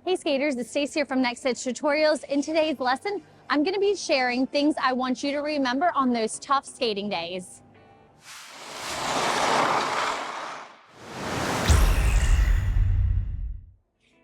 Hey skaters, it's Stacy here from Next Stitch Tutorials. In today's lesson, I'm going to be sharing things I want you to remember on those tough skating days.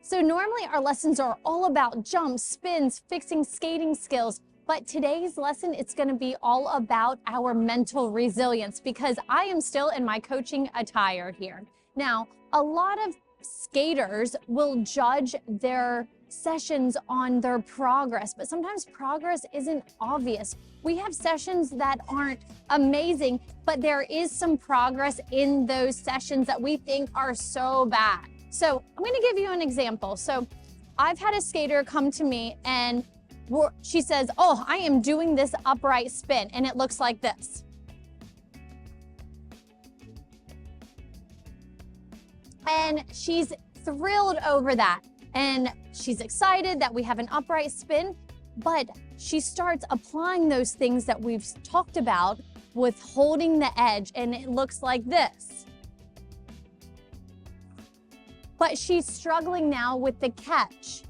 So normally our lessons are all about jumps, spins, fixing skating skills, but today's lesson, it's going to be all about our mental resilience because I am still in my coaching attire here. Now, a lot of skaters will judge their sessions on their progress, but sometimes progress isn't obvious. We have sessions that aren't amazing, but there is some progress in those sessions that we think are so bad. So I'm going to give you an example. So I've had a skater come to me and she says, "Oh, I am doing this upright spin," and it looks like this. And she's thrilled over that. And she's excited that we have an upright spin, but she starts applying those things that we've talked about with holding the edge, and it looks like this. But she's struggling now with the catch.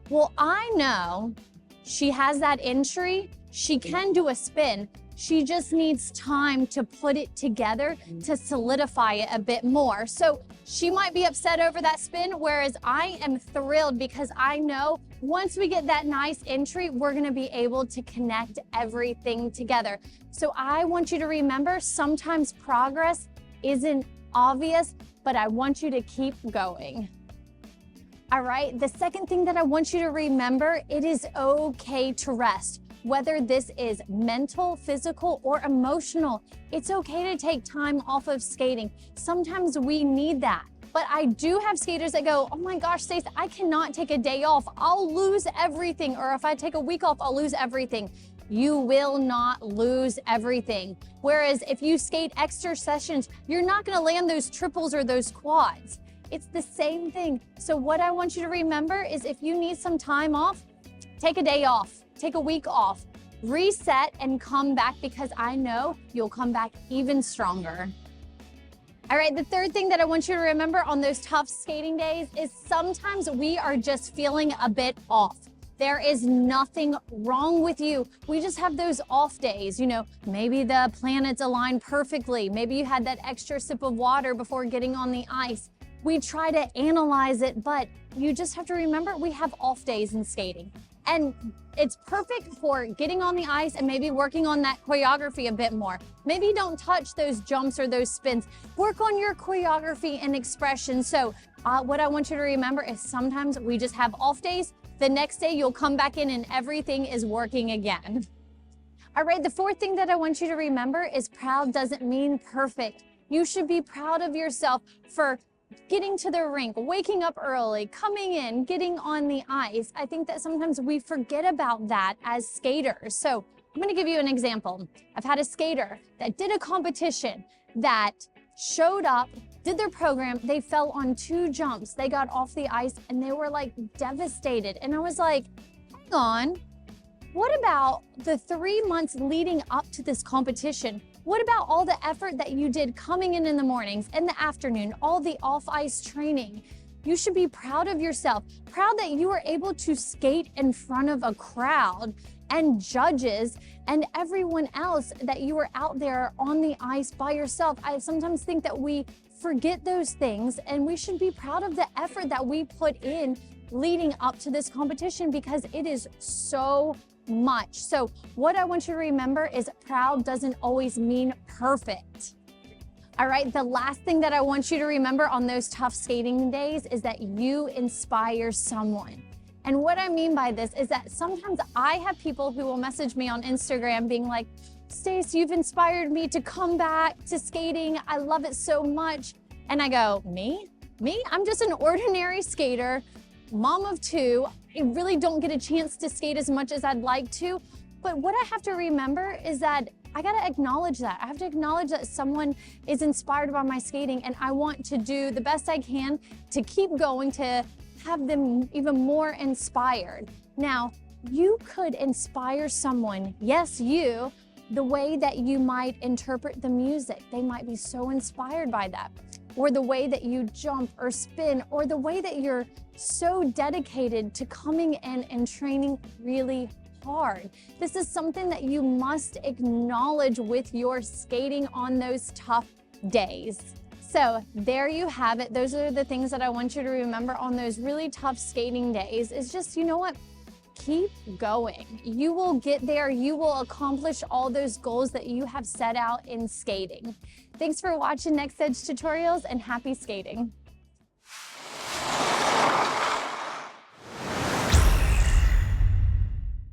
Well, I know she has that entry. She can do a spin. She just needs time to put it together to solidify it a bit more. So she might be upset over that spin, whereas I am thrilled because I know once we get that nice entry, we're gonna be able to connect everything together. So I want you to remember, sometimes progress isn't obvious, but I want you to keep going. All right, the second thing that I want you to remember, it is okay to rest. Whether this is mental, physical, or emotional, it's okay to take time off of skating. Sometimes we need that. But I do have skaters that go, "Oh my gosh, Stace, I cannot take a day off. I'll lose everything." Or if I take a week off, I'll lose everything. You will not lose everything. Whereas if you skate extra sessions, you're not gonna land those triples or those quads. It's the same thing. So what I want you to remember is if you need some time off, take a day off. Take a week off, reset, and come back because I know you'll come back even stronger. All right, the third thing that I want you to remember on those tough skating days is sometimes we are just feeling a bit off. There is nothing wrong with you. We just have those off days. You know, maybe the planets align perfectly. Maybe you had that extra sip of water before getting on the ice. We try to analyze it, but you just have to remember we have off days in skating. And it's perfect for getting on the ice and maybe working on that choreography a bit more. Maybe don't touch those jumps or those spins. Work on your choreography and expression. So what I want you to remember is sometimes we just have off days. The next day you'll come back in and everything is working again. All right, the fourth thing that I want you to remember is proud doesn't mean perfect. You should be proud of yourself for getting to the rink, waking up early, coming in, getting on the ice. I think that sometimes we forget about that as skaters. So I'm going to give you an example. I've had a skater that did a competition that showed up, did their program. They fell on 2 jumps. They got off the ice and they were like devastated. And I was like, hang on, what about the 3 months leading up to this competition? What about all the effort that you did coming in the mornings, in the afternoon, all the off-ice training? You should be proud of yourself, proud that you were able to skate in front of a crowd and judges and everyone else, that you were out there on the ice by yourself. I sometimes think that we forget those things and we should be proud of the effort that we put in leading up to this competition because it is so much. So what I want you to remember is proud doesn't always mean perfect. All right, the last thing that I want you to remember on those tough skating days is that you inspire someone. And what I mean by this is that sometimes I have people who will message me on Instagram being like, "Stace, you've inspired me to come back to skating. I love it so much." And I go, Me? I'm just an ordinary skater, mom of 2. I really don't get a chance to skate as much as I'd like to. But what I have to remember is that I gotta acknowledge that. I have to acknowledge that someone is inspired by my skating, and I want to do the best I can to keep going to have them even more inspired. Now, you could inspire someone, yes, you, the way that you might interpret the music. They might be so inspired by that. or the way that you jump or spin, or the way that you're so dedicated to coming in and training really hard. This is something that you must acknowledge with your skating on those tough days. So there you have it. Those are the things that I want you to remember on those really tough skating days, is just, you know what? Keep going. You will get there. You will accomplish all those goals that you have set out in skating. Thanks for watching Next Edge Tutorials, and happy skating.